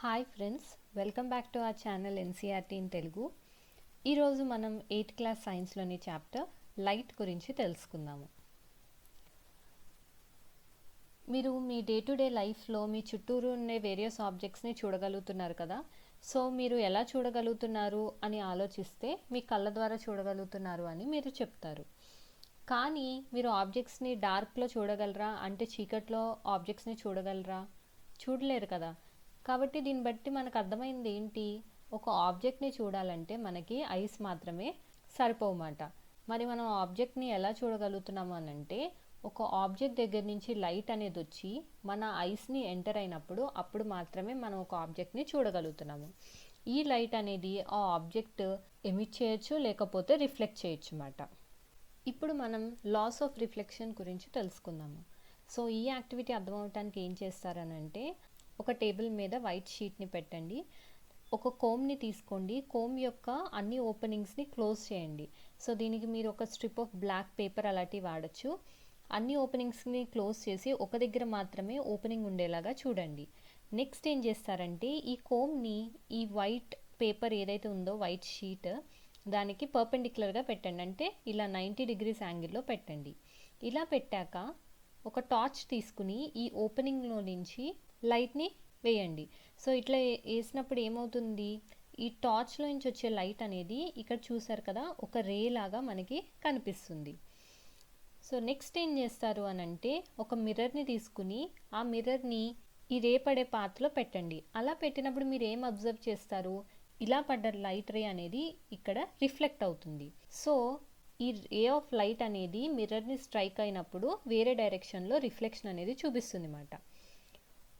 Hi friends, welcome back to our channel NCERT in Telugu. ఈరోజు మనం 8th class సైన్స్లోని chapter light గురించి తెలుసుకుందాము. మీరు మీ డే టు డే లైఫ్లో మీ చుట్టూరు ఉండే వేరియస్ ఆబ్జెక్ట్స్ని చూడగలుగుతున్నారు కదా. సో మీరు ఎలా చూడగలుగుతున్నారు అని ఆలోచిస్తే మీ కళ్ళ ద్వారా చూడగలుగుతున్నారు అని మీరు చెప్తారు. కానీ మీరు ఆబ్జెక్ట్స్ని డార్క్లో చూడగలరా అంటే చీకట్లో ఆబ్జెక్ట్స్ని చూడగలరా? చూడలేరు కదా. కాబట్టి దీన్ని బట్టి మనకు అర్థమైంది ఏంటి, ఒక ఆబ్జెక్ట్ని చూడాలంటే మనకి ఐస్ మాత్రమే సరిపోమాట. మరి మనం ఆబ్జెక్ట్ని ఎలా చూడగలుగుతున్నాము అని అంటే, ఒక ఆబ్జెక్ట్ దగ్గర నుంచి లైట్ అనేది వచ్చి మన ఐస్ని ఎంటర్ అయినప్పుడు అప్పుడు మాత్రమే మనం ఒక ఆబ్జెక్ట్ని చూడగలుగుతున్నాము. ఈ లైట్ అనేది ఆ ఆబ్జెక్ట్ ఎమిట్ చేయొచ్చు, లేకపోతే రిఫ్లెక్ట్ చేయొచ్చు అన్నమాట. ఇప్పుడు మనం లాస్ ఆఫ్ రిఫ్లెక్షన్ గురించి తెలుసుకుందాము. సో ఈ యాక్టివిటీ అర్థమవటానికి ఏం చేస్తారనంటే, ఒక టేబుల్ మీద వైట్ షీట్ని పెట్టండి, ఒక కోమ్ని తీసుకోండి, కోమ్ యొక్క అన్ని ఓపెనింగ్స్ని క్లోజ్ చేయండి. సో దీనికి మీరు ఒక స్ట్రిప్ ఆఫ్ బ్లాక్ పేపర్ అలాంటివి వాడచ్చు. అన్ని ఓపెనింగ్స్ని క్లోజ్ చేసి ఒక దగ్గర మాత్రమే ఓపెనింగ్ ఉండేలాగా చూడండి. నెక్స్ట్ ఏం చేస్తారంటే, ఈ కోమ్ని ఈ వైట్ పేపర్ ఏదైతే ఉందో వైట్ షీట్ దానికి పర్పెండిక్యులర్గా పెట్టండి, అంటే ఇలా 90 degrees యాంగిల్లో పెట్టండి. ఇలా పెట్టాక ఒక టార్చ్ తీసుకుని ఈ ఓపెనింగ్లో నుంచి లైట్ని వేయండి. సో ఇట్లా వేసినప్పుడు ఏమవుతుంది, ఈ టార్చ్లో నుంచి వచ్చే లైట్ అనేది ఇక్కడ చూసారు కదా ఒక రే లాగా మనకి కనిపిస్తుంది. సో నెక్స్ట్ ఏం చేస్తారు అని అంటే, ఒక మిర్రర్ని తీసుకుని ఆ మిర్రర్ని ఈ రే పడే పాత్లో పెట్టండి. అలా పెట్టినప్పుడు మీరు ఏం అబ్జర్వ్ చేస్తారు, ఇలా పడ్డ లైట్ రే అనేది ఇక్కడ రిఫ్లెక్ట్ అవుతుంది. సో ఈ రే ఆఫ్ లైట్ అనేది మిర్రర్ని స్ట్రైక్ అయినప్పుడు వేరే డైరెక్షన్లో రిఫ్లెక్షన్ అనేది చూపిస్తుంది అన్నమాట.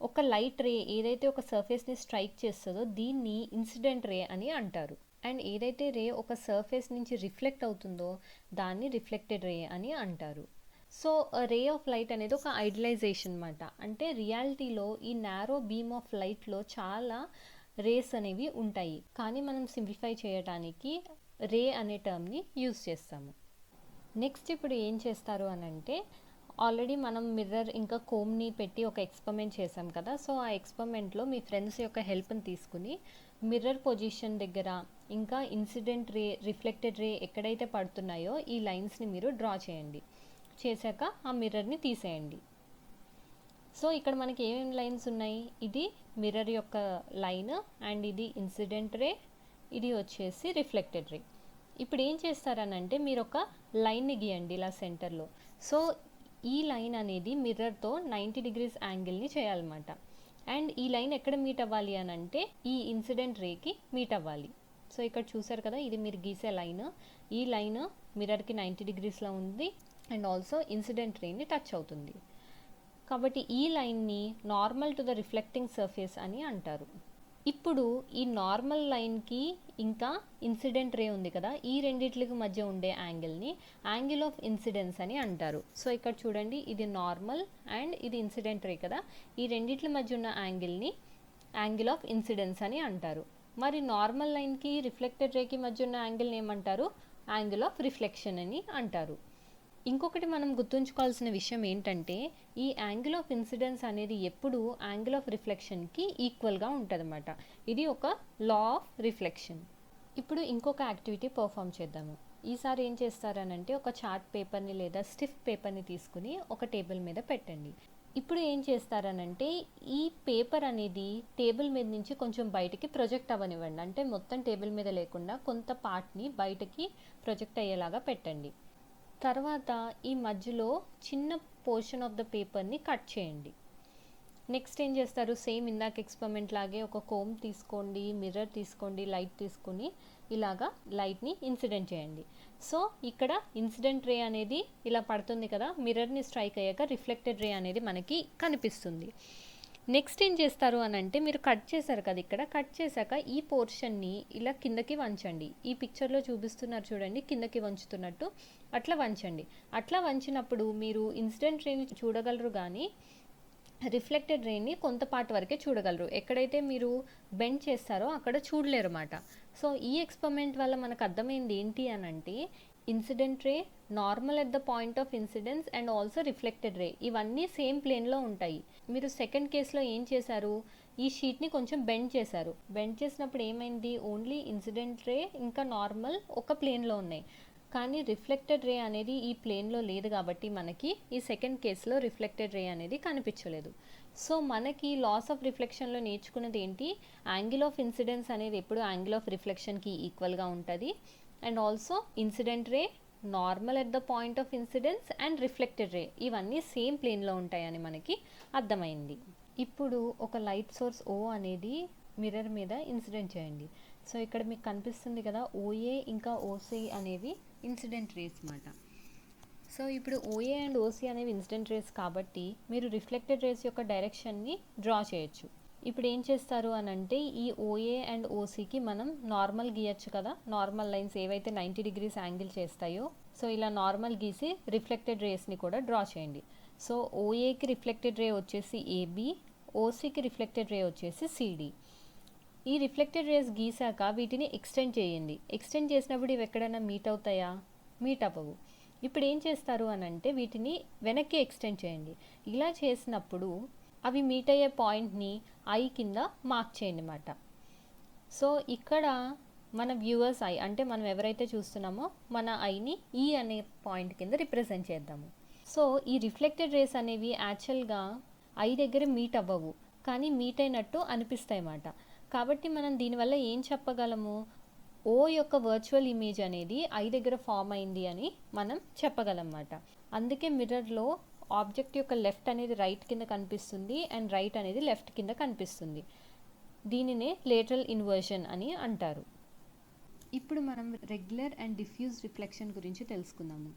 ఒక లైట్ రే ఏదైతే ఒక సర్ఫేస్ని స్ట్రైక్ చేస్తుందో దీన్ని ఇన్సిడెంట్ రే అని అంటారు. అండ్ ఏదైతే రే ఒక సర్ఫేస్ నుంచి రిఫ్లెక్ట్ అవుతుందో దాన్ని రిఫ్లెక్టెడ్ రే అని అంటారు. సో రే ఆఫ్ లైట్ అనేది ఒక ఐడియలైజేషన్ అన్నమాట. అంటే రియాలిటీలో ఈ నారో బీమ్ ఆఫ్ లైట్లో చాలా రేస్ అనేవి ఉంటాయి, కానీ మనం సింప్లిఫై చేయడానికి రే అనే టర్మ్ని యూజ్ చేస్తాము. నెక్స్ట్ ఇప్పుడు ఏం చేస్తారు అని అంటే, ఆల్రెడీ మనం మిర్రర్ ఇంకా కోమ్ని పెట్టి ఒక ఎక్స్పెరిమెంట్ చేసాం కదా. సో ఆ ఎక్స్పెరిమెంట్లో మీ ఫ్రెండ్స్ యొక్క హెల్ప్ని తీసుకుని మిర్రర్ పొజిషన్ దగ్గర ఇంకా ఇన్సిడెంట్ రే రిఫ్లెక్టెడ్ రే ఎక్కడైతే పడుతున్నాయో ఈ లైన్స్ని మీరు డ్రా చేయండి. చేశాక ఆ మిర్రర్ని తీసేయండి. సో ఇక్కడ మనకి ఏమేమి లైన్స్ ఉన్నాయి, ఇది మిర్రర్ యొక్క లైన్ అండ్ ఇది ఇన్సిడెంట్ రే, ఇది వచ్చేసి రిఫ్లెక్టెడ్ రే. ఇప్పుడు ఏం చేస్తారనంటే, మీరు ఒక లైన్ని గీయండి ఇలా సెంటర్లో. సో ఈ లైన్ అనేది మిర్రర్తో 90 degrees యాంగిల్ని చేయాలన్నమాట. అండ్ ఈ లైన్ ఎక్కడ మీట్ అవ్వాలి అని అంటే ఈ ఇన్సిడెంట్ రేకి మీట్ అవ్వాలి. సో ఇక్కడ చూసారు కదా, ఇది మీరు గీసే లైన్. ఈ లైన్ మిర్రర్కి 90 degreesలో ఉంది అండ్ ఆల్సో ఇన్సిడెంట్ రేని టచ్ అవుతుంది. కాబట్టి ఈ లైన్ని normal to the reflecting surface అని అంటారు. ఇప్పుడు ఈ నార్మల్ లైన్కి ఇంకా ఇన్సిడెంట్ రే ఉంది కదా, ఈ రెండిట్లకి మధ్య ఉండే యాంగిల్ని యాంగిల్ ఆఫ్ ఇన్సిడెన్స్ అని అంటారు. సో ఇక్కడ చూడండి, ఇది నార్మల్ అండ్ ఇది ఇన్సిడెంట్ రే కదా, ఈ రెండిట్ల మధ్య ఉన్న యాంగిల్ని యాంగిల్ ఆఫ్ ఇన్సిడెన్స్ అని అంటారు. మరి నార్మల్ లైన్కి రిఫ్లెక్టెడ్ రేకి మధ్య ఉన్న యాంగిల్ని ఏమంటారు, యాంగిల్ ఆఫ్ రిఫ్లెక్షన్ అని అంటారు. ఇంకొకటి మనం గుర్తుంచుకోవాల్సిన విషయం ఏంటంటే, ఈ యాంగిల్ ఆఫ్ ఇన్సిడెన్స్ అనేది ఎప్పుడు యాంగిల్ ఆఫ్ రిఫ్లెక్షన్కి ఈక్వల్గా ఉంటుందన్నమాట. ఇది ఒక లా ఆఫ్ రిఫ్లెక్షన్. ఇప్పుడు ఇంకొక యాక్టివిటీ పర్ఫామ్ చేద్దాము. ఈసారి ఏం చేస్తారనంటే, ఒక చార్ట్ పేపర్ని లేదా స్టిఫ్ పేపర్ని తీసుకుని ఒక టేబుల్ మీద పెట్టండి. ఇప్పుడు ఏం చేస్తారనంటే, ఈ పేపర్ అనేది టేబుల్ మీద నుంచి కొంచెం బయటికి ప్రొజెక్ట్ అవ్వనివ్వండి. అంటే మొత్తం టేబుల్ మీద లేకుండా కొంత పార్ట్ని బయటకి ప్రొజెక్ట్ అయ్యేలాగా పెట్టండి. తర్వాత ఈ మధ్యలో చిన్న పోర్షన్ ఆఫ్ ద పేపర్ని కట్ చేయండి. నెక్స్ట్ ఏం చేస్తారు, సేమ్ ఇందాక ఎక్స్పెరిమెంట్ లాగే ఒక కోమ్ తీసుకోండి, మిర్రర్ తీసుకోండి, లైట్ తీసుకుని ఇలాగా లైట్ని ఇన్సిడెంట్ చేయండి. సో ఇక్కడ ఇన్సిడెంట్ రే అనేది ఇలా పడుతుంది కదా, మిర్రర్ని స్ట్రైక్ అయ్యాక రిఫ్లెక్టెడ్ రే అనేది మనకి కనిపిస్తుంది. నెక్స్ట్ ఏం చేస్తారు అని అంటే, మీరు కట్ చేశారు కదా, ఇక్కడ కట్ చేశాక ఈ పోర్షన్ని ఇలా కిందకి వంచండి. ఈ పిక్చర్లో చూపిస్తున్నారు చూడండి, కిందకి వంచుతున్నట్టు అట్లా వంచండి. అట్లా వంచినప్పుడు మీరు ఇన్సిడెంట్ రేని చూడగలరు, కానీ రిఫ్లెక్టెడ్ రేని కొంత పార్ట్ వరకే చూడగలరు. ఎక్కడైతే మీరు బెండ్ చేస్తారో అక్కడ చూడలేరు అన్నమాట. సో ఈ ఎక్స్పెరిమెంట్ వల్ల మనకు అర్థమైంది ఏంటి అని అంటే, incident ray, normal at the point of incidence and also reflected రే ఇవన్నీ సేమ్ ప్లేన్లో ఉంటాయి. మీరు సెకండ్ కేసులో ఏం చేశారు, ఈ షీట్ని కొంచెం బెండ్ చేశారు. బెండ్ చేసినప్పుడు ఏమైంది, ఓన్లీ ఇన్సిడెంట్ రే ఇంకా నార్మల్ ఒక ప్లేన్లో ఉన్నాయి, కానీ రిఫ్లెక్టెడ్ రే అనేది ఈ ప్లేన్లో లేదు కాబట్టి మనకి ఈ సెకండ్ కేసులో రిఫ్లెక్టెడ్ రే అనేది కనిపించలేదు. సో మనకి లాస్ ఆఫ్ రిఫ్లెక్షన్లో నేర్చుకున్నది ఏంటి, యాంగిల్ ఆఫ్ ఇన్సిడెన్స్ అనేది ఎప్పుడు యాంగిల్ ఆఫ్ రిఫ్లెక్షన్కి ఈక్వల్గా ఉంటుంది. And also incident ray, normal at the point of incidence and reflected రే ఇవన్నీ సేమ్ ప్లేన్లో ఉంటాయని మనకి అర్థమైంది. ఇప్పుడు ఒక లైట్ సోర్స్ ఓ అనేది మిర్రర్ మీద ఇన్సిడెంట్ చేయండి. సో ఇక్కడ మీకు కనిపిస్తుంది కదా, ఓఏ ఇంకా ఓసి అనేవి ఇన్సిడెంట్ రేస్ అన్నమాట. సో ఇప్పుడు ఓఏ అండ్ ఓసి అనేవి ఇన్సిడెంట్ రేస్ కాబట్టి మీరు రిఫ్లెక్టెడ్ రేస్ యొక్క డైరెక్షన్ని డ్రా చేయొచ్చు. ఇప్పుడు ఏం చేస్తారు అని అంటే, ఈ ఓఏ అండ్ ఓసికి మనం నార్మల్ గీయచ్చు కదా, నార్మల్ లైన్స్ ఏవైతే 90 డిగ్రీస్ యాంగిల్ చేస్తాయో, సో ఇలా నార్మల్ గీసి రిఫ్లెక్టెడ్ రేస్ని కూడా డ్రా చేయండి. సో ఓఏకి రిఫ్లెక్టెడ్ రే వచ్చేసి ఏబి, ఓసికి రిఫ్లెక్టెడ్ రే వచ్చేసి సిడి. ఈ రిఫ్లెక్టెడ్ రేస్ గీసాక వీటిని ఎక్స్టెండ్ చేయండి. ఎక్స్టెండ్ చేసినప్పుడు ఇవి ఎక్కడైనా మీట్ అవుతాయా, మీట్ అవ్వవు. ఇప్పుడు ఏం చేస్తారు అని అంటే, వీటిని వెనక్కి ఎక్స్టెండ్ చేయండి. ఇలా చేసినప్పుడు అవి మీట్ అయ్యే పాయింట్ని ఐ కింద మార్క్ చేయండి అన్నమాట. సో ఇక్కడ మన వ్యూవర్స్ ఐ అంటే మనం ఎవరైతే చూస్తున్నామో మన ఐని ఈ అనే పాయింట్ కింద రిప్రజెంట్ చేద్దాము. సో ఈ రిఫ్లెక్టెడ్ రేస్ అనేవి యాక్చువల్గా ఐ దగ్గర మీట్ అవ్వవు, కానీ మీట్ అయినట్టు అనిపిస్తాయి అన్నమాట. కాబట్టి మనం దీనివల్ల ఏం చెప్పగలము, ఓ యొక్క వర్చువల్ ఇమేజ్ అనేది ఐ దగ్గర ఫామ్ అయింది అని మనం చెప్పగలం అన్నమాట. అందుకే మిర్రర్లో ఆబ్జెక్ట్ యొక్క లెఫ్ట్ అనేది రైట్ కింద కనిపిస్తుంది అండ్ రైట్ అనేది లెఫ్ట్ కింద కనిపిస్తుంది. దీనినే లేటరల్ ఇన్వర్షన్ అని అంటారు. ఇప్పుడు మనం రెగ్యులర్ అండ్ డిఫ్యూజ్ రిఫ్లెక్షన్ గురించి తెలుసుకుందాము.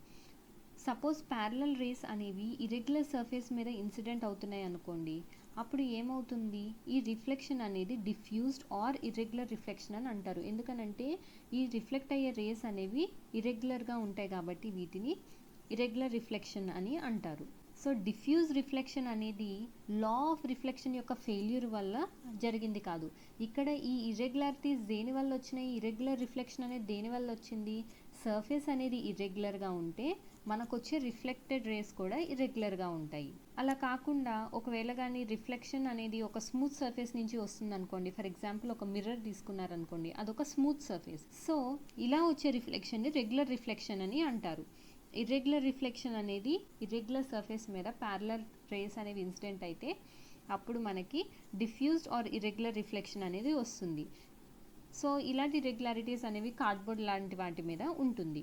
సపోజ్ ప్యారలల్ రేస్ అనేవి ఇర్రెగ్యులర్ సర్ఫేస్ మీద ఇన్సిడెంట్ అవుతున్నాయి అనుకోండి, అప్పుడు ఏమవుతుంది, ఈ రిఫ్లెక్షన్ అనేది డిఫ్యూజ్డ్ ఆర్ ఇర్రెగ్యులర్ రిఫ్లెక్షన్ అని అంటారు. ఎందుకనంటే ఈ రిఫ్లెక్ట్ అయ్యే రేస్ అనేవి ఇర్రెగ్యులర్గా ఉంటాయి కాబట్టి వీటిని ఇర్రెగ్యులర్ రిఫ్లెక్షన్ అని అంటారు. సో డిఫ్యూజ్ రిఫ్లెక్షన్ అనేది లా ఆఫ్ రిఫ్లెక్షన్ యొక్క ఫెయిల్యూర్ వల్ల జరిగింది కాదు. ఇక్కడ ఈ ఇర్రెగ్యులారిటీస్ దేని వల్ల వచ్చినాయి, ఇర్రెగ్యులర్ రిఫ్లెక్షన్ అనేది దేని వల్ల వచ్చింది, సర్ఫేస్ అనేది ఇర్రెగ్యులర్గా ఉంటే మనకు వచ్చే రిఫ్లెక్టెడ్ రేస్ కూడా ఇర్రెగ్యులర్గా ఉంటాయి. అలా కాకుండా ఒకవేళ కానీ రిఫ్లెక్షన్ అనేది ఒక స్మూత్ సర్ఫేస్ నుంచి వస్తుంది అనుకోండి, ఫర్ ఎగ్జాంపుల్ ఒక మిర్రర్ తీసుకున్నారనుకోండి, అదొక స్మూత్ సర్ఫేస్. సో ఇలా వచ్చే రిఫ్లెక్షన్ని రెగ్యులర్ రిఫ్లెక్షన్ అని అంటారు. ఇర్రెగ్యులర్ రిఫ్లెక్షన్ అనేది ఇర్రెగ్యులర్ సర్ఫేస్ మీద ప్యారలల్ రేస్ అనేవి ఇన్సిడెంట్ అయితే అప్పుడు మనకి డిఫ్యూజ్డ్ ఆర్ ఇర్రెగ్యులర్ రిఫ్లెక్షన్ అనేది వస్తుంది. సో ఇలాంటి ఇర్రెగ్యులారిటీస్ అనేవి కార్డ్బోర్డ్ లాంటి వాటి మీద ఉంటుంది.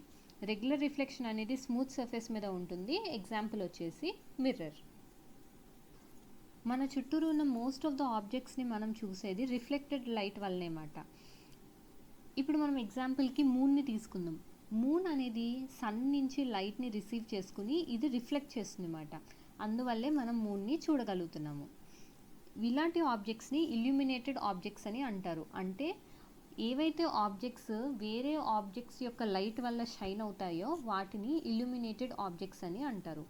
రెగ్యులర్ రిఫ్లెక్షన్ అనేది స్మూత్ సర్ఫేస్ మీద ఉంటుంది. ఎగ్జాంపుల్ వచ్చేసి మిర్రర్. మన చుట్టూరు ఉన్న మోస్ట్ ఆఫ్ ద ఆబ్జెక్ట్స్ని మనం చూసేది రిఫ్లెక్టెడ్ లైట్ వల్లనే మాట. ఇప్పుడు మనం ఎగ్జాంపుల్కి మూన్ని తీసుకుందాం. మూన్ అనేది సన్ నుంచి లైట్ని రిసీవ్ చేసుకుని ఇది రిఫ్లెక్ట్ చేస్తుంది అన్నమాట. అందువల్లే మనం మూన్ని చూడగలుగుతున్నాము. ఇలాంటి ఆబ్జెక్ట్స్ని ఇల్యూమినేటెడ్ ఆబ్జెక్ట్స్ అని అంటారు. అంటే ఏవైతే ఆబ్జెక్ట్స్ వేరే ఆబ్జెక్ట్స్ యొక్క లైట్ వల్ల షైన్ అవుతాయో వాటిని ఇల్యూమినేటెడ్ ఆబ్జెక్ట్స్ అని అంటారు.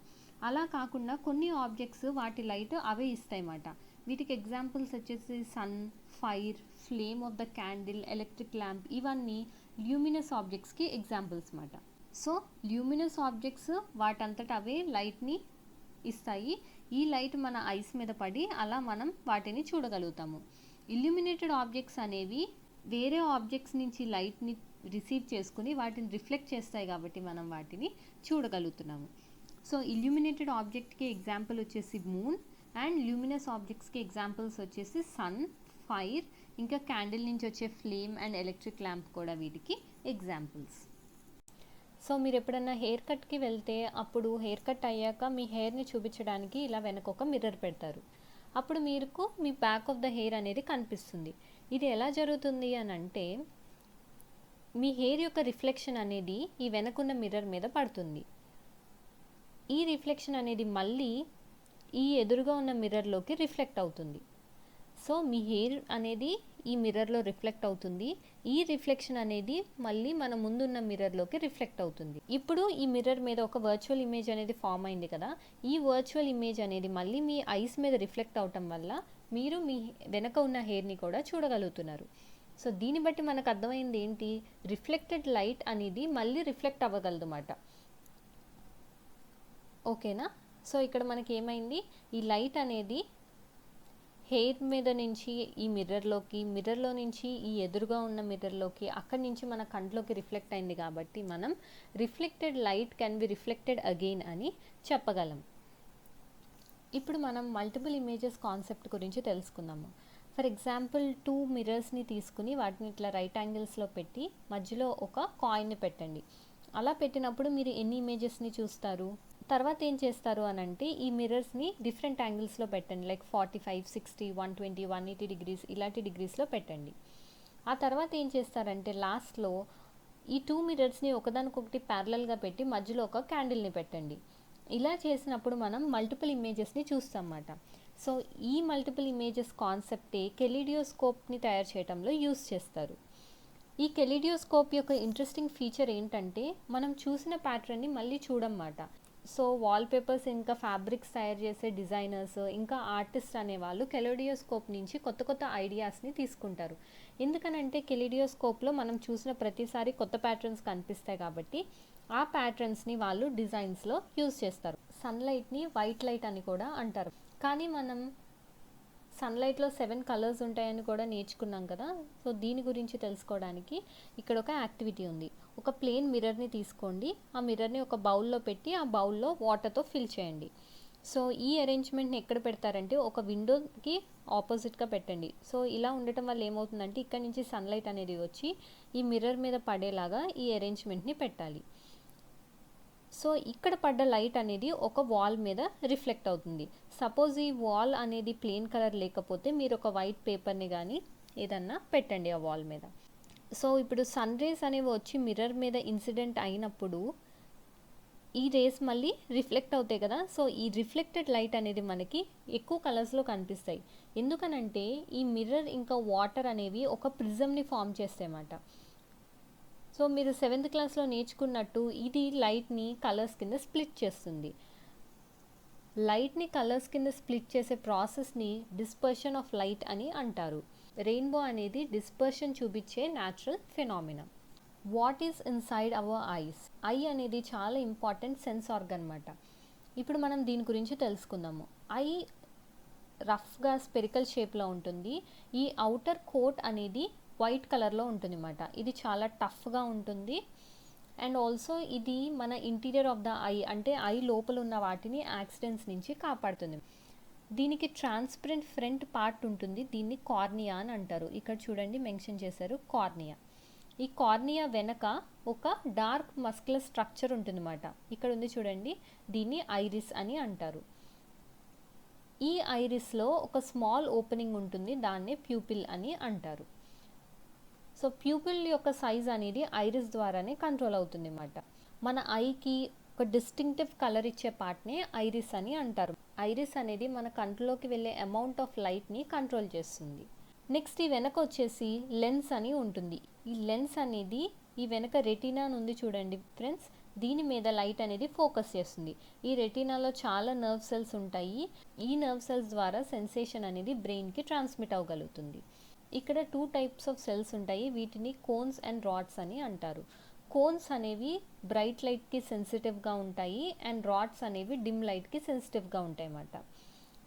అలా కాకుండా కొన్ని ఆబ్జెక్ట్స్ వాటి లైట్ అవే ఇస్తాయి అన్నమాట. వీటికి ఎగ్జాంపుల్స్ వచ్చేసి sun, fire, flame of the candle, electric lamp, ఇవన్నీ ల్యూమినస్ ఆబ్జెక్ట్స్కి ఎగ్జాంపుల్స్ అన్నమాట. సో ల్యూమినస్ ఆబ్జెక్ట్స్ వాటంతట అవే లైట్ని ఇస్తాయి. ఈ లైట్ మన ఐస్ మీద పడి అలా మనం వాటిని చూడగలుగుతాము. ఇల్యూమినేటెడ్ ఆబ్జెక్ట్స్ అనేవి వేరే ఆబ్జెక్ట్స్ నుంచి లైట్ని రిసీవ్ చేసుకుని వాటిని రిఫ్లెక్ట్ చేస్తాయి కాబట్టి మనం వాటిని చూడగలుగుతున్నాము. సో ఇల్యూమినేటెడ్ ఆబ్జెక్ట్కి ఎగ్జాంపుల్ వచ్చేసి మూన్ అండ్ ల్యూమినస్ ఆబ్జెక్ట్స్కి ఎగ్జాంపుల్స్ వచ్చేసి సన్, ఫైర్, ఇంకా క్యాండిల్ నుంచి వచ్చే ఫ్లేమ్ అండ్ ఎలక్ట్రిక్ ల్యాంప్ కూడా వీటికి ఎగ్జాంపుల్స్. సో మీరు ఎప్పుడన్నా హెయిర్ కట్కి వెళ్తే అప్పుడు హెయిర్ కట్ అయ్యాక మీ హెయిర్ని చూపించడానికి ఇలా వెనక ఒక మిర్రర్ పెడతారు. అప్పుడు మీకు మీ బ్యాక్ ఆఫ్ ద హెయిర్ అనేది కనిపిస్తుంది. ఇది ఎలా జరుగుతుంది అని అంటే, మీ హెయిర్ యొక్క రిఫ్లెక్షన్ అనేది ఈ వెనకున్న మిర్రర్ మీద పడుతుంది. ఈ రిఫ్లెక్షన్ అనేది మళ్ళీ ఈ ఎదురుగా ఉన్న మిర్రర్లోకి రిఫ్లెక్ట్ అవుతుంది. సో మీ హెయిర్ అనేది ఈ మిర్రర్లో రిఫ్లెక్ట్ అవుతుంది. ఈ రిఫ్లెక్షన్ అనేది మళ్ళీ మన ముందున్న మిర్రర్లోకి రిఫ్లెక్ట్ అవుతుంది. ఇప్పుడు ఈ మిర్రర్ మీద ఒక వర్చువల్ ఇమేజ్ అనేది ఫామ్ అయింది కదా, ఈ వర్చువల్ ఇమేజ్ అనేది మళ్ళీ మీ ఐస్ మీద రిఫ్లెక్ట్ అవటం వల్ల మీరు మీ వెనక ఉన్న హెయిర్ని కూడా చూడగలుగుతున్నారు. సో దీన్ని బట్టి మనకు అర్థమైంది ఏంటి, రిఫ్లెక్టెడ్ లైట్ అనేది మళ్ళీ రిఫ్లెక్ట్ అవ్వగలదన్నమాట. ఓకేనా? సో ఇక్కడ మనకి ఏమైంది, ఈ లైట్ అనేది హెయిర్ మీద నుంచి ఈ మిర్రర్లోకి, మిర్రర్లో నుంచి ఈ ఎదురుగా ఉన్న మిర్రర్లోకి, అక్కడి నుంచి మన కంట్లోకి రిఫ్లెక్ట్ అయింది కాబట్టి మనం reflected light can be reflected again అని చెప్పగలం. ఇప్పుడు మనం మల్టిపుల్ ఇమేజెస్ కాన్సెప్ట్ గురించి తెలుసుకుందాము. ఫర్ ఎగ్జాంపుల్ 2 మిర్రర్స్ని తీసుకుని వాటిని ఇట్లా రైట్ యాంగిల్స్లో పెట్టి మధ్యలో ఒక కాయిన్ని పెట్టండి. అలా పెట్టినప్పుడు మీరు ఎన్ని ఇమేజెస్ని చూస్తారు? తర్వాత ఏం చేస్తారు అని అంటే ఈ మిర్రర్స్ని డిఫరెంట్ యాంగిల్స్లో పెట్టండి. లైక్ 45, 60, 120, 180 డిగ్రీస్ ఇలాంటి డిగ్రీస్లో పెట్టండి. ఆ తర్వాత ఏం చేస్తారంటే లాస్ట్లో ఈ 2 మిర్రర్స్ని ఒకదానికొకటి ప్యారలల్గా పెట్టి మధ్యలో ఒక క్యాండిల్ని పెట్టండి. ఇలా చేసినప్పుడు మనం మల్టిపుల్ ఇమేజెస్ని చూస్తాం అన్నమాట. సో ఈ మల్టిపుల్ ఇమేజెస్ కాన్సెప్టే కెలిడియోస్కోప్ని తయారు చేయడంలో యూస్ చేస్తారు. ఈ కెలిడియోస్కోప్ యొక్క ఇంట్రెస్టింగ్ ఫీచర్ ఏంటంటే మనం చూసిన ప్యాటర్న్ని మళ్ళీ చూడమాట. సో వాల్పేపర్స్ ఇంకా ఫ్యాబ్రిక్స్ తయారు చేసే డిజైనర్స్ ఇంకా ఆర్టిస్ట్ అనేవాళ్ళు కెలిడియోస్కోప్ నుంచి కొత్త కొత్త ఐడియాస్ని తీసుకుంటారు. ఎందుకనంటే కెలిడియోస్కోప్లో మనం చూసిన ప్రతిసారి కొత్త ప్యాటర్న్స్ కనిపిస్తాయి కాబట్టి ఆ ప్యాటర్న్స్ని వాళ్ళు డిజైన్స్లో యూజ్ చేస్తారు. సన్లైట్ని వైట్ లైట్ అని కూడా అంటారు. కానీ మనం సన్లైట్లో 7 కలర్స్ ఉంటాయని కూడా నేర్చుకున్నాం కదా. సో దీని గురించి తెలుసుకోవడానికి ఇక్కడ ఒక యాక్టివిటీ ఉంది. ఒక ప్లేన్ మిర్రర్ని తీసుకోండి. ఆ మిర్రర్ని ఒక బౌల్లో పెట్టి ఆ బౌల్లో వాటర్తో ఫిల్ చేయండి. సో ఈ అరేంజ్మెంట్ని ఎక్కడ పెడతారంటే ఒక విండోకి ఆపోజిట్గా పెట్టండి. సో ఇలా ఉండటం వల్ల ఏమవుతుందంటే ఇక్కడ నుంచి సన్లైట్ అనేది వచ్చి ఈ మిర్రర్ మీద పడేలాగా ఈ అరేంజ్మెంట్ని పెట్టాలి. సో ఇక్కడ పడ్డ లైట్ అనేది ఒక వాల్ మీద రిఫ్లెక్ట్ అవుతుంది. సపోజ్ ఈ వాల్ అనేది ప్లెయిన్ కలర్ లేకపోతే మీరు ఒక వైట్ పేపర్ని కానీ ఏదన్నా పెట్టండి ఆ వాల్ మీద. సో ఇప్పుడు సన్ రేస్ అనేవి వచ్చి మిర్రర్ మీద ఇన్సిడెంట్ అయినప్పుడు ఈ రేస్ మళ్ళీ రిఫ్లెక్ట్ అవుతాయి కదా. సో ఈ రిఫ్లెక్టెడ్ లైట్ అనేది మనకి ఎక్కువ కలర్స్లో కనిపిస్తాయి. ఎందుకనంటే ఈ మిర్రర్ ఇంకా వాటర్ అనేవి ఒక ప్రిజమ్ని ఫామ్ చేస్తాయన్నమాట. సో మీరు 7th క్లాస్లో నేర్చుకున్నట్టు ఇది లైట్ని కలర్స్ కింద స్ప్లిట్ చేస్తుంది. లైట్ని కలర్స్ కింద స్ప్లిట్ చేసే ప్రాసెస్ని డిస్పర్షన్ ఆఫ్ లైట్ అని అంటారు. రెయిన్బో అనేది డిస్పర్షన్ చూపించే natural phenomena. What is inside our eyes? I అనేది చాలా ఇంపార్టెంట్ సెన్స్ ఆర్గన్ అన్నమాట. ఇప్పుడు మనం దీని గురించి తెలుసుకుందాము. ఐ రఫ్గా స్పెరికల్ షేప్లో ఉంటుంది. ఈ అవుటర్ కోట్ అనేది వైట్ కలర్లో ఉంటుంది అన్నమాట. ఇది చాలా టఫ్గా ఉంటుంది అండ్ ఆల్సో ఇది మన ఇంటీరియర్ ఆఫ్ ద ఐ అంటే ఐ లోపల ఉన్న వాటిని యాక్సిడెంట్స్ నుంచి కాపాడుతుంది. దీనికి ట్రాన్స్పరెంట్ ఫ్రంట్ పార్ట్ ఉంటుంది. దీన్ని కార్నియా అని అంటారు. ఇక్కడ చూడండి మెన్షన్ చేశారు కార్నియా. ఈ కార్నియా వెనక ఒక డార్క్ మస్కులర్ స్ట్రక్చర్ ఉంటుంది అన్నమాట. ఇక్కడ ఉంది చూడండి, దీన్ని ఐరిస్ అని అంటారు. ఈ ఐరిస్లో ఒక స్మాల్ ఓపెనింగ్ ఉంటుంది, దాన్నే ప్యూపిల్ అని అంటారు. సో ప్యూపిల్ యొక్క సైజ్ అనేది ఐరిస్ ద్వారానే కంట్రోల్ అవుతుంది అన్నమాట. మన ఐకి ఒక డిస్టింక్టివ్ కలర్ ఇచ్చే పార్ట్నే ఐరిస్ అని అంటారు. ఐరిస్ అనేది మన కంట్లోకి వెళ్ళే అమౌంట్ ఆఫ్ లైట్ని కంట్రోల్ చేస్తుంది. నెక్స్ట్ ఈ వెనక వచ్చేసి లెన్స్ అని ఉంటుంది. ఈ లెన్స్ అనేది ఈ వెనక రెటీనా ఉంది చూడండి ఫ్రెండ్స్, దీని మీద లైట్ అనేది ఫోకస్ చేస్తుంది. ఈ రెటీనాలో చాలా నర్వ్ సెల్స్ ఉంటాయి. ఈ నర్వ్ సెల్స్ ద్వారా సెన్సేషన్ అనేది బ్రెయిన్కి ట్రాన్స్మిట్ అవ్వగలుగుతుంది. ఇక్కడ 2 టైప్స్ ఆఫ్ సెల్స్ ఉంటాయి. వీటిని కోన్స్ అండ్ రాడ్స్ అని అంటారు. కోన్స్ అనేవి బ్రైట్ లైట్కి సెన్సిటివ్గా ఉంటాయి అండ్ రాడ్స్ అనేవి డిమ్ లైట్కి సెన్సిటివ్గా ఉంటాయి అన్నమాట.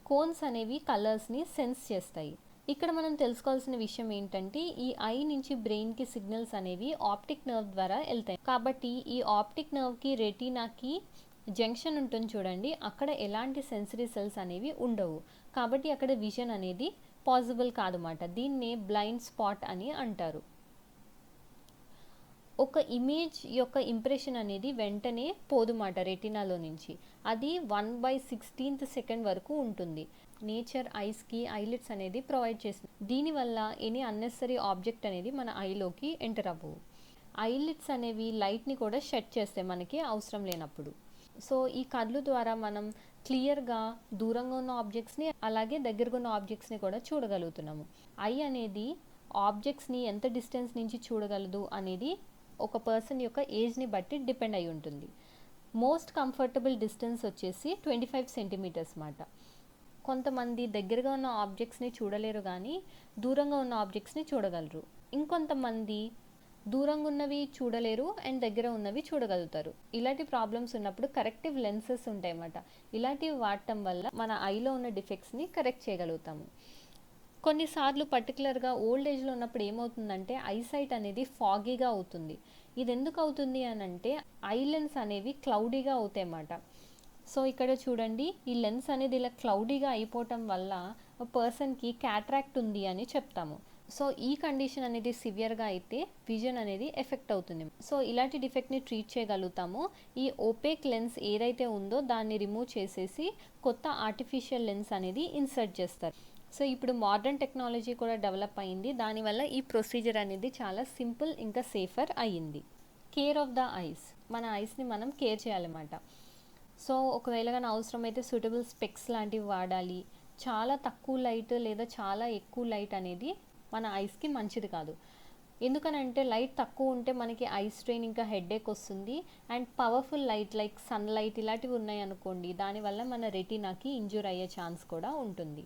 కోన్స్ అనేవి కలర్స్ని సెన్స్ చేస్తాయి. ఇక్కడ మనం తెలుసుకోవాల్సిన విషయం ఏంటంటే ఈ ఐ నుంచి బ్రెయిన్కి సిగ్నల్స్ అనేవి ఆప్టిక్ నర్వ్ ద్వారా వెళ్తాయి. కాబట్టి ఈ ఆప్టిక్ నర్వ్కి రెటీనాకి జంక్షన్ ఉంటుంది చూడండి, అక్కడ ఎలాంటి సెన్సరీ సెల్స్ అనేవి ఉండవు. కాబట్టి అక్కడ విజన్ అనేది పాసిబుల్ కాదన్నమాట. దీన్నే బ్లైండ్ స్పాట్ అని అంటారు. ఒక ఇమేజ్ యొక్క ఇంప్రెషన్ అనేది వెంటనే పోదుమాట రెటీనాలో నుంచి. అది 1/16th సెకండ్ వరకు ఉంటుంది. నేచర్ ఐస్కి ఐలిడ్స్ అనేది ప్రొవైడ్ చేస్తుంది. దీనివల్ల ఎనీ అన్నెసరీ ఆబ్జెక్ట్ అనేది మన ఐలోకి ఎంటర్ అవ్వవు. ఐలిడ్స్ అనేవి లైట్ని కూడా షెడ్ చేస్తాయి మనకి అవసరం లేనప్పుడు. సో ఈ కళ్ళు ద్వారా మనం క్లియర్గా దూరంగా ఉన్న ఆబ్జెక్ట్స్ని అలాగే దగ్గరగా ఉన్న ఆబ్జెక్ట్స్ని కూడా చూడగలుగుతున్నాము. ఐ అనేది ఆబ్జెక్ట్స్ని ఎంత డిస్టెన్స్ నుంచి చూడగలదు అనేది ఒక పర్సన్ యొక్క ఏజ్ని బట్టి డిపెండ్ అయి ఉంటుంది. మోస్ట్ కంఫర్టబుల్ డిస్టెన్స్ వచ్చేసి 25 సెంటీమీటర్స్ మాట. కొంతమంది దగ్గరగా ఉన్న ఆబ్జెక్ట్స్ని చూడలేరు కానీ దూరంగా ఉన్న ఆబ్జెక్ట్స్ని చూడగలరు. ఇంకొంతమంది దూరంగా ఉన్నవి చూడలేరు అండ్ దగ్గర ఉన్నవి చూడగలుగుతారు. ఇలాంటి ప్రాబ్లమ్స్ ఉన్నప్పుడు కరెక్టివ్ లెన్సెస్ ఉంటాయి అన్నమాట. ఇలాంటివి వాడటం వల్ల మన ఐలో ఉన్న డిఫెక్ట్స్ని కరెక్ట్ చేయగలుగుతాము. కొన్నిసార్లు పర్టికులర్గా ఓల్డ్ ఏజ్లో ఉన్నప్పుడు ఏమవుతుందంటే ఐసైట్ అనేది ఫాగీగా అవుతుంది. ఇది ఎందుకు అవుతుంది అని అంటే ఐ లెన్స్ అనేవి క్లౌడీగా అవుతాయి అన్నమాట. సో ఇక్కడ చూడండి, ఈ లెన్స్ అనేది ఇలా క్లౌడీగా అయిపోవటం వల్ల పర్సన్కి క్యాట్రాక్ట్ ఉంది అని చెప్తాము. సో ఈ కండిషన్ అనేది సివియర్గా అయితే విజన్ అనేది ఎఫెక్ట్ అవుతుంది. సో ఇలాంటి డిఫెక్ట్ని ట్రీట్ చేయగలుగుతాము. ఈ ఓపేక్ లెన్స్ ఏదైతే ఉందో దాన్ని రిమూవ్ చేసేసి కొత్త ఆర్టిఫిషియల్ లెన్స్ అనేది ఇన్సర్ట్ చేస్తారు. సో ఇప్పుడు మోడర్న్ టెక్నాలజీ కూడా డెవలప్ అయింది. దానివల్ల ఈ ప్రొసీజర్ అనేది చాలా సింపుల్ ఇంకా సేఫర్ అయ్యింది. కేర్ ఆఫ్ ద ఐస్, మన ఐస్ని మనం కేర్ చేయాలన్నమాట. సో ఒకవేళ కానీ అవసరమైతే సూటబుల్ స్పెక్స్ లాంటివి వాడాలి. చాలా తక్కువ లైట్ లేదా చాలా ఎక్కువ లైట్ అనేది మన ఐస్కి మంచిది కాదు. ఎందుకనంటే లైట్ తక్కువ ఉంటే మనకి ఐ స్ట్రెయిన్ ఇంకా హెడేక్ వస్తుంది. And powerful light like sun light ఇలాంటివి ఉన్నాయి అనుకోండి, దానివల్ల మన రెటీనాకి ఇంజూర్ అయ్యే ఛాన్స్ కూడా ఉంటుంది.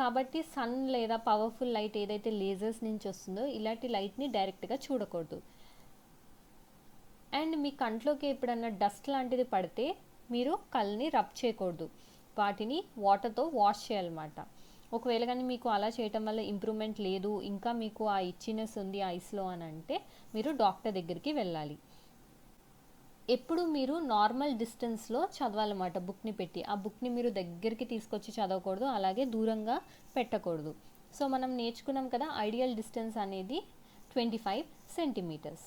కాబట్టి సన్ లేదా పవర్ఫుల్ లైట్ ఏదైతే లేజర్స్ నుంచి వస్తుందో ఇలాంటి లైట్ని డైరెక్ట్గా చూడకూడదు. అండ్ మీ కంట్లోకి ఎప్పుడన్నా డస్ట్ లాంటిది పడితే మీరు కళ్ళని రబ్ చేయకూడదు, వాటిని వాటర్తో వాష్ చేయాలన్నమాట. ఒకవేళ కానీ మీకు అలా చేయటం వల్ల ఇంప్రూవ్మెంట్ లేదు, ఇంకా మీకు ఆ ఇచ్చినెస్ ఉంది ఐస్లో అని అంటే మీరు డాక్టర్ దగ్గరికి వెళ్ళాలి. ఎప్పుడు మీరు నార్మల్ డిస్టెన్స్లో చదవాలన్నమాట బుక్ని పెట్టి. ఆ బుక్ని మీరు దగ్గరికి తీసుకొచ్చి చదవకూడదు, అలాగే దూరంగా పెట్టకూడదు. సో మనం నేర్చుకున్నాం కదా, ఐడియల్ డిస్టెన్స్ అనేది 25 సెంటీమీటర్స్.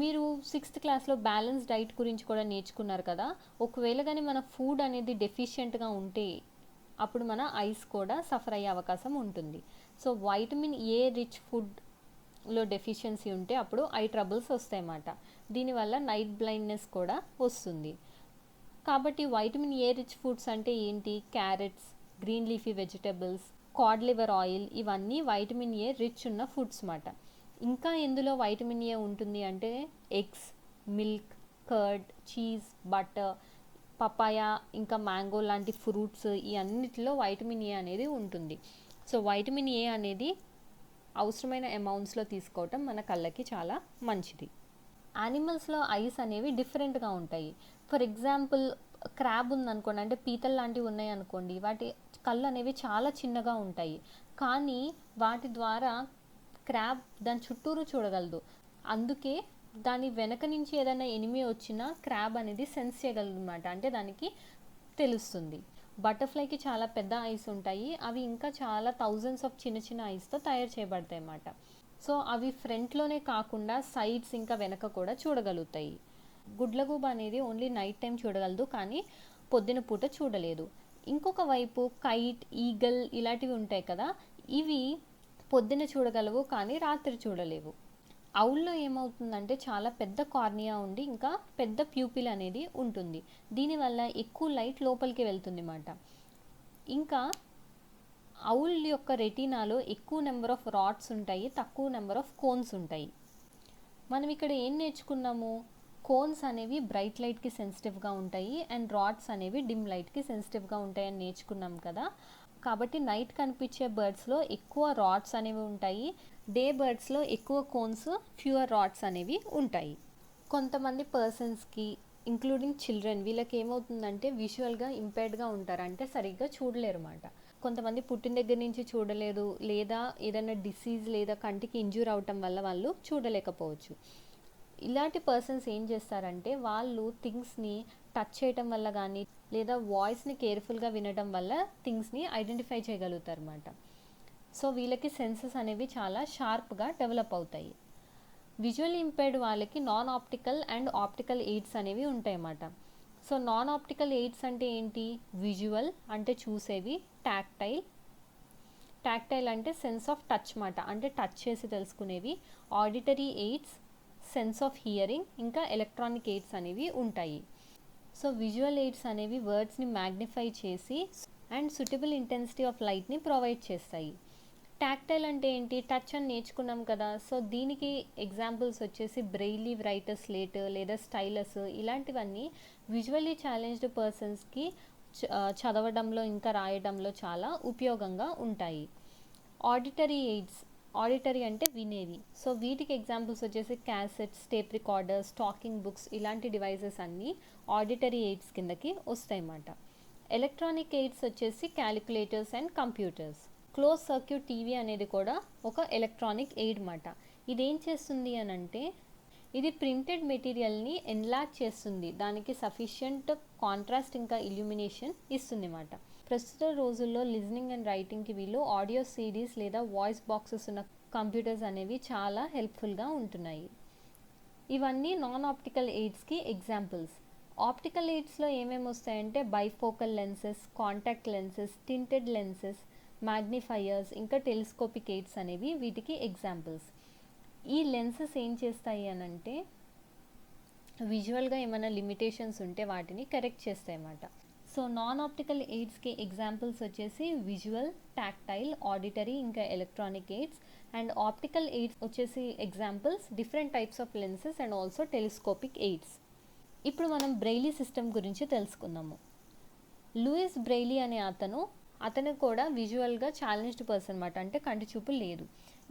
మీరు 6th క్లాస్లో బ్యాలెన్స్ డైట్ గురించి కూడా నేర్చుకున్నారు కదా. ఒకవేళ కానీ మన ఫుడ్ అనేది డెఫిషియెంట్గా ఉంటే అప్పుడు మన ఐస్ కూడా సఫర్ అయ్యే అవకాశం ఉంటుంది. సో వైటమిన్ ఏ రిచ్ ఫుడ్లో డెఫిషియన్సీ ఉంటే అప్పుడు ఐ ట్రబుల్స్ వస్తాయన్నమాట. దీనివల్ల నైట్ బ్లైండ్నెస్ కూడా వస్తుంది. కాబట్టి వైటమిన్ ఏ రిచ్ ఫుడ్స్ అంటే ఏంటి? Carrots, green leafy vegetables, cod liver oil, ఇవన్నీ వైటమిన్ ఏ రిచ్ ఉన్న ఫుడ్స్ అన్నమాట. ఇంకా ఎందులో వైటమిన్ ఏ ఉంటుంది అంటే eggs, milk, curd, cheese, butter, papaya, ఇంకా మ్యాంగో లాంటి ఫ్రూట్స్, ఈ అన్నిటిలో వైటమిన్ ఏ అనేది ఉంటుంది. సో వైటమిన్ ఏ అనేది అవసరమైన అమౌంట్స్లో తీసుకోవటం మన కళ్ళకి చాలా మంచిది. యానిమల్స్లో ఐస్ అనేవి డిఫరెంట్గా ఉంటాయి. ఫర్ ఎగ్జాంపుల్ క్రాబ్ ఉందనుకోండి, అంటే పీతల్ లాంటివి ఉన్నాయి అనుకోండి, వాటి కళ్ళు అనేవి చాలా చిన్నగా ఉంటాయి. కానీ వాటి ద్వారా క్రాబ్ దాని చుట్టూరు చూడగలదు. అందుకే దాని వెనక నుంచి ఏదైనా ఎనిమి వచ్చినా క్రాబ్ అనేది సెన్స్ చేయగలదు అనమాట, అంటే దానికి తెలుస్తుంది. బటర్ఫ్లైకి చాలా పెద్ద ఐస్ ఉంటాయి, అవి ఇంకా చాలా థౌజండ్స్ ఆఫ్ చిన్న చిన్న ఐస్తో తయారు చేయబడతాయి అన్నమాట. సో అవి ఫ్రంట్లోనే కాకుండా సైడ్స్ ఇంకా వెనక కూడా చూడగలుగుతాయి. గుడ్లగూబ అనేది ఓన్లీ నైట్ టైం చూడగలదు, కానీ పొద్దున పూట చూడలేదు. ఇంకొక వైపు కైట్, ఈగల్ ఇలాంటివి ఉంటాయి కదా, ఇవి పొద్దున చూడగలవు కానీ రాత్రి చూడలేవు. ఔల్లో ఏమవుతుందంటే చాలా పెద్ద కార్నియా ఉండి ఇంకా పెద్ద ప్యూపిల్ అనేది ఉంటుంది. దీనివల్ల ఎక్కువ లైట్ లోపలికి వెళ్తుంది అన్నమాట. ఇంకా ఔల్ యొక్క రెటీనాలో ఎక్కువ నెంబర్ ఆఫ్ రాడ్స్ ఉంటాయి, తక్కువ నెంబర్ ఆఫ్ కోన్స్ ఉంటాయి. మనం ఇక్కడ ఏం నేర్చుకున్నాము? కోన్స్ అనేవి బ్రైట్ లైట్కి సెన్సిటివ్గా ఉంటాయి అండ్ రాడ్స్ అనేవి డిమ్ లైట్కి సెన్సిటివ్గా ఉంటాయి అని నేర్చుకున్నాం కదా. కాబట్టి నైట్ కనిపించే బర్డ్స్లో ఎక్కువ రాడ్స్ అనేవి ఉంటాయి, డే బర్డ్స్లో ఎక్కువ కోన్స్, ఫ్యూవర్ రాడ్స్ అనేవి ఉంటాయి. కొంతమంది పర్సన్స్కి ఇంక్లూడింగ్ చిల్డ్రన్, వీళ్ళకి ఏమవుతుందంటే విజువల్గా ఇంపేర్డ్గా ఉంటారు, అంటే సరిగ్గా చూడలేరు అన్నమాట. కొంతమంది పుట్టిన దగ్గర నుంచి చూడలేదు, లేదా ఏదైనా డిసీజ్ లేదా కంటికి ఇంజ్యూర్ అవటం వల్ల వాళ్ళు చూడలేకపోవచ్చు. ఇలాంటి పర్సన్స్ ఏం చేస్తారంటే వాళ్ళు థింగ్స్ని టచ్ చేయటం వల్ల కానీ లేదా వాయిస్ని కేర్ఫుల్గా వినడం వల్ల థింగ్స్ని ఐడెంటిఫై చేయగలుగుతారు అన్నమాట. సో వీళ్ళకి సెన్సెస్ అనేవి చాలా షార్ప్గా డెవలప్ అవుతాయి. విజువల్ ఇంపైర్డ్ వాళ్ళకి non optical and optical AIDS అనేవి ఉంటాయి అన్నమాట. సో నాన్ ఆప్టికల్ ఎయిడ్స్ అంటే ఏంటి? విజువల్ అంటే చూసేవి, టాక్టైల్ అంటే సెన్స్ ఆఫ్ టచ్ మాట, అంటే టచ్ చేసి తెలుసుకునేవి, auditory aids, sense of hearing, ఇంకా ఎలక్ట్రానిక్ ఎయిడ్స్ అనేవి ఉంటాయి. సో విజువల్ ఎయిడ్స్ అనేవి వర్డ్స్ని మ్యాగ్నిఫై చేసి అండ్ సూటబుల్ ఇంటెన్సిటీ ఆఫ్ లైట్ని ప్రొవైడ్ చేస్తాయి. టాక్టైల్ అంటే ఏంటి? టచ్ అని నేర్చుకున్నాం కదా. సో దీనికి ఎగ్జాంపుల్స్ వచ్చేసి బ్రెయిలీ రైటర్ స్లేట్ లేదా స్టైలస్, ఇలాంటివన్నీ విజువల్లీ ఛాలెంజ్డ్ పర్సన్స్కి చదవడంలో ఇంకా రాయడంలో చాలా ఉపయోగంగా ఉంటాయి. ఆడిటరీ ఎయిడ్స్, ఆడిటరీ అంటే వినేవి. సో వీటికి ఎగ్జాంపుల్స్ వచ్చేసి cassettes, tape recorders, talking books, ఇలాంటి డివైజెస్ అన్నీ ఆడిటరీ ఎయిడ్స్ కిందకి వస్తాయి అన్నమాట. ఎలక్ట్రానిక్ ఎయిడ్స్ వచ్చేసి calculators and computers. Close circuit TV అనేది కూడా ఒక ఎలక్ట్రానిక్ ఎయిడ్ మాట. ఇదేం చేస్తుంది అని అంటే ఇది ప్రింటెడ్ మెటీరియల్ని ఎన్లార్జ్ చేస్తుంది, దానికి సఫిషియంట్ కాంట్రాస్ట్ ఇంకా ఇల్యూమినేషన్ ఇస్తుంది అన్నమాట. ప్రస్తుత రోజుల్లో లిజనింగ్ అండ్ రైటింగ్కి వీళ్ళు ఆడియో సిడీస్ లేదా వాయిస్ బాక్సెస్ ఉన్న కంప్యూటర్స్ అనేవి చాలా హెల్ప్ఫుల్గా ఉంటున్నాయి. ఇవన్నీ నాన్ ఆప్టికల్ ఎయిడ్స్కి ఎగ్జాంపుల్స్. ఆప్టికల్ ఎయిడ్స్లో ఏమేమి వస్తాయంటే bifocal lenses, contact lenses, tinted lenses, magnifiers ఇంకా టెలిస్కోపిక్ ఎయిడ్స్ అనేవి వీటికి ఎగ్జాంపుల్స్. ఈ లెన్సెస్ ఏం చేస్తాయి అని అంటే విజువల్గా ఏమైనా లిమిటేషన్స్ ఉంటే వాటిని కరెక్ట్ చేస్తాయి అన్నమాట. సో నాన్ ఆప్టికల్ ఎయిడ్స్కి ఎగ్జాంపుల్స్ వచ్చేసి విజువల్, టాక్టైల్, ఆడిటరీ ఇంకా electronic aids. And optical aids వచ్చేసి examples different types of lenses and also telescopic aids. ఇప్పుడు మనం బ్రెయిలీ సిస్టమ్ గురించి తెలుసుకుందాము. లూయిస్ బ్రెయిలీ అనే అతను కూడా విజువల్గా ఛాలెంజ్డ్ పర్సన్ అన్నమాట, అంటే కంటి చూపు లేదు.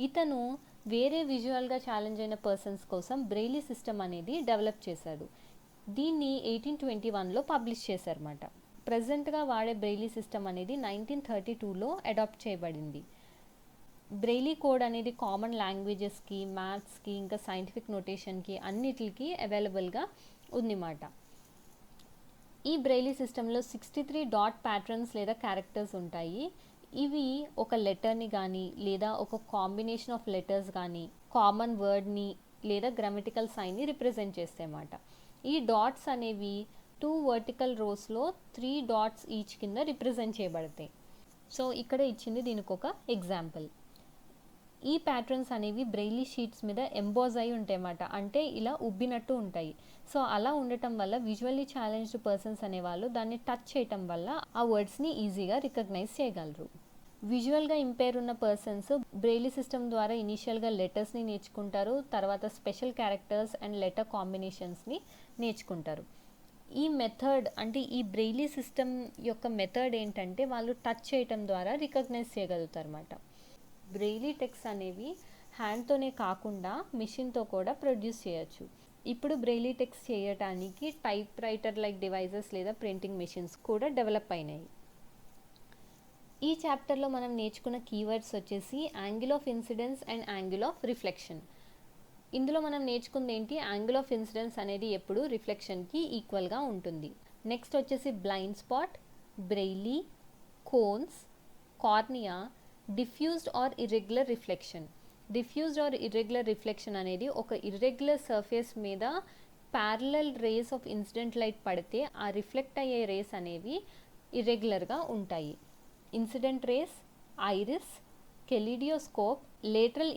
ఇతను వేరే విజువల్గా ఛాలెంజ్ అయిన పర్సన్స్ కోసం బ్రెయిలీ సిస్టమ్ అనేది డెవలప్ చేశాడు. దీన్ని 1821లో పబ్లిష్ చేశారన్నమాట. ప్రజెంట్గా వాడే బ్రెయిలీ సిస్టమ్ అనేది 1932లో అడాప్ట్ చేయబడింది. బ్రెయిలీ కోడ్ అనేది కామన్ లాంగ్వేజెస్కి, మ్యాథ్స్కి ఇంకా సైంటిఫిక్ నోటేషన్కి అన్నిటికి అవైలబుల్గా ఉందన్నమాట. ఈ బ్రెయిలీ సిస్టంలో 63 డాట్ ప్యాటర్న్స్ లేదా క్యారెక్టర్స్ ఉంటాయి. ఇవి ఒక లెటర్ని కానీ లేదా ఒక కాంబినేషన్ ఆఫ్ లెటర్స్ కానీ కామన్ వర్డ్ని లేదా గ్రామటికల్ సైన్ని రిప్రజెంట్ చేస్తాయి అన్నమాట. ఈ డాట్స్ అనేవి 2 వర్టికల్ రోస్లో 3 డాట్స్ ఈచ్ కింద రిప్రజెంట్ చేయబడతాయి. సో ఇక్కడ ఇచ్చింది దీనికి ఒక ఎగ్జాంపుల్. ఈ ప్యాటర్న్స్ అనేవి బ్రెయిలీ షీట్స్ మీద ఎంబోజ్ అయి ఉంటాయి అన్నమాట, అంటే ఇలా ఉబ్బినట్టు ఉంటాయి. సో అలా ఉండటం వల్ల విజువల్లీ ఛాలెంజ్డ్ పర్సన్స్ అనేవాళ్ళు దాన్ని టచ్ చేయటం వల్ల ఆ వర్డ్స్ని ఈజీగా రికగ్నైజ్ చేయగలరు. విజువల్గా ఇంపేర్ ఉన్న పర్సన్స్ బ్రెయిలీ సిస్టమ్ ద్వారా ఇనీషియల్గా లెటర్స్ని నేర్చుకుంటారు, తర్వాత స్పెషల్ క్యారెక్టర్స్ అండ్ లెటర్ కాంబినేషన్స్ని నేర్చుకుంటారు. ఈ మెథడ్ అంటే ఈ బ్రెయిలీ సిస్టమ్ యొక్క మెథడ్ ఏంటంటే వాళ్ళు టచ్ చేయటం ద్వారా రికగ్నైజ్ చేయగలుగుతారు అన్నమాట. బ్రెయిలీ టెక్స్ట్ అనేవి హ్యాండ్తోనే కాకుండా మిషన్తో కూడా ప్రొడ్యూస్ చేయొచ్చు. ఇప్పుడు బ్రెయిలీ టెక్స్ట్ చేయటానికి టైప్ రైటర్ లైక్ డివైజెస్ లేదా ప్రింటింగ్ మెషిన్స్ కూడా డెవలప్ అయినాయి. ఈ చాప్టర్లో మనం నేర్చుకున్న కీవర్డ్స్ వచ్చేసి angle of incidence and angle of reflection. ఇందులో మనం నేర్చుకుంది ఏంటి, యాంగిల్ ఆఫ్ ఇన్సిడెన్స్ అనేది ఎప్పుడు రిఫ్లెక్షన్కి ఈక్వల్గా ఉంటుంది. నెక్స్ట్ వచ్చేసి blind spot, braille, cones, cornea, diffused or irregular reflection. Diffused or irregular reflection అనేది ఒక ఇర్రెగ్యులర్ సర్ఫేస్ మీద parallel rays of incident light పడితే ఆ రిఫ్లెక్ట్ అయ్యే రేస్ అనేవి ఇర్రెగ్యులర్గా ఉంటాయి. Incident rays, iris, kaleidoscope, lateral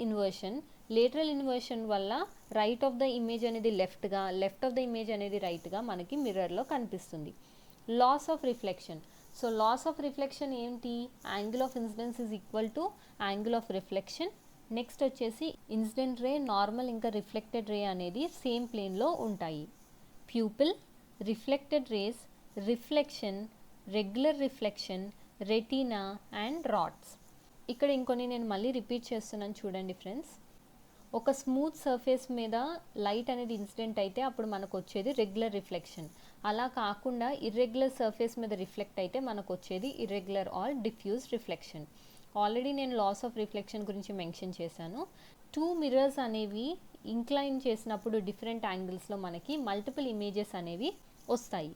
inversion వల్ల రైట్ ఆఫ్ ద ఇమేజ్ అనేది లెఫ్ట్గా, లెఫ్ట్ ఆఫ్ ద ఇమేజ్ అనేది రైట్గా మనకి మిర్రర్లో కనిపిస్తుంది. Laws of reflection. So laws of reflection ఏంటి, angle of incidence is equal to angle of reflection. Next వచ్చేసి ఇన్సిడెంట్ రే, నార్మల్ ఇంకా రిఫ్లెక్టెడ్ రే అనేది సేమ్ ప్లేన్లో ఉంటాయి. Pupil, reflected race, reflection, regular reflection, retina and rods. ఇక్కడ ఇంకొన్ని నేను మళ్ళీ రిపీట్ చేస్తున్నాను చూడండి ఫ్రెండ్స్. ఒక స్మూత్ సర్ఫేస్ మీద లైట్ అనేది ఇన్సిడెంట్ అయితే అప్పుడు మనకు వచ్చేది రెగ్యులర్ రిఫ్లెక్షన్. అలా కాకుండా ఇర్రెగ్యులర్ సర్ఫేస్ మీద రిఫ్లెక్ట్ అయితే మనకు వచ్చేది irregular or diffuse reflection. Already నేను లాస్ ఆఫ్ రిఫ్లెక్షన్ గురించి మెన్షన్ చేశాను. 2 మిర్రర్స్ అనేవి ఇంక్లైన్ చేసినప్పుడు డిఫరెంట్ యాంగిల్స్లో మనకి మల్టిపుల్ ఇమేజెస్ అనేవి వస్తాయి.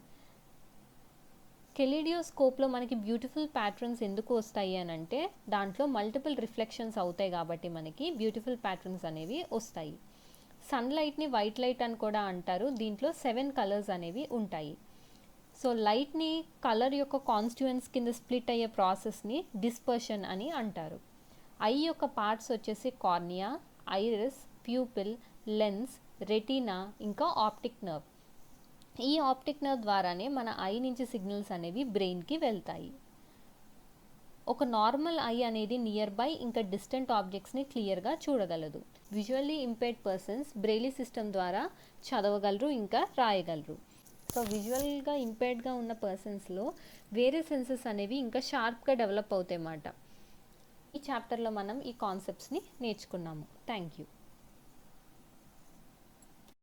కెలిడియోస్కోప్లో మనకి బ్యూటిఫుల్ ప్యాటర్న్స్ ఎందుకు వస్తాయి అని అంటే దాంట్లో మల్టిపుల్ రిఫ్లెక్షన్స్ అవుతాయి కాబట్టి మనకి బ్యూటిఫుల్ ప్యాటర్న్స్ అనేవి వస్తాయి. సన్లైట్ని వైట్ లైట్ అని కూడా అంటారు. దీంట్లో 7 కలర్స్ అనేవి ఉంటాయి. సో లైట్ని కలర్ యొక్క కాన్స్టిట్యూయెంట్స్ కింద స్ప్లిట్ అయ్యే ప్రాసెస్ని డిస్పర్షన్ అని అంటారు. ఐ యొక్క పార్ట్స్ వచ్చేసి cornea, iris, pupil, lens, retina ఇంకా ఆప్టిక్ నర్వ్. ఈ ఆప్టిక్ నర్వ్ ద్వారానే మన ఐ నుంచి సిగ్నల్స్ అనేవి బ్రెయిన్కి వెళ్తాయి. ఒక నార్మల్ ఐ అనేది నియర్ బై ఇంకా డిస్టెంట్ ఆబ్జెక్ట్స్ని క్లియర్గా చూడగలదు. Visually impaired persons braille system ద్వారా చదవగలరు ఇంకా రాయగలరు. సో విజువల్గా ఇంపేర్డ్గా ఉన్న పర్సన్స్లో వేరే సెన్సెస్ అనేవి ఇంకా షార్ప్గా డెవలప్ అవుతాయి అన్నమాట. ఈ చాప్టర్లో మనం ఈ కాన్సెప్ట్స్ని నేర్చుకున్నాము. Thank you.